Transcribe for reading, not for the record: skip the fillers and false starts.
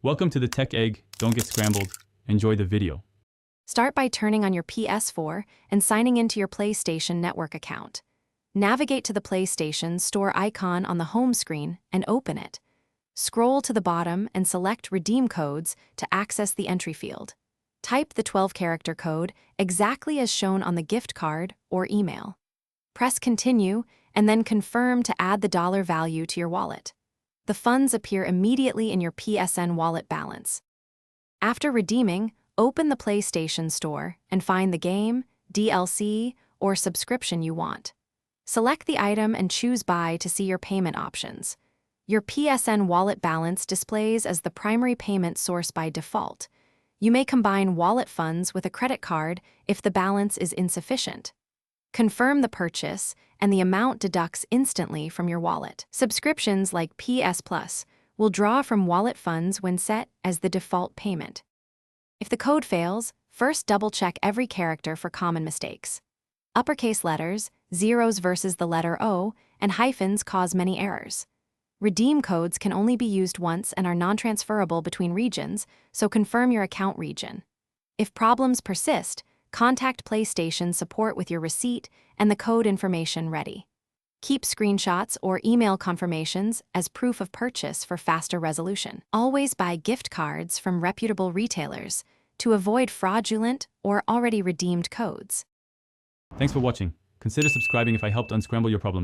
Welcome to the Tech Egg. Don't get scrambled. Enjoy the video. Start by turning on your PS4 and signing into your PlayStation Network account. Navigate to the PlayStation Store icon on the home screen and open it. Scroll to the bottom and select Redeem Codes to access the entry field. Type the 12-character code exactly as shown on the gift card or email. Press Continue and then confirm to add the dollar value to your wallet. The funds appear immediately in your PSN wallet balance. After redeeming, open the PlayStation Store and find the game, DLC, or subscription you want. Select the item and choose Buy to see your payment options. Your PSN wallet balance displays as the primary payment source by default. You may combine wallet funds with a credit card if the balance is insufficient. Confirm the purchase, and the amount deducts instantly from your wallet. Subscriptions like PS Plus will draw from wallet funds when set as the default payment. If the code fails, first double-check every character for common mistakes. Uppercase letters, zeros versus the letter O, and hyphens cause many errors. Redeem codes can only be used once and are non-transferable between regions, so confirm your account region. If problems persist, contact PlayStation support with your receipt and the code information ready. Keep screenshots or email confirmations as proof of purchase for faster resolution. Always buy gift cards from reputable retailers to avoid fraudulent or already redeemed codes. Thanks for watching. Consider subscribing if I helped unscramble your problems.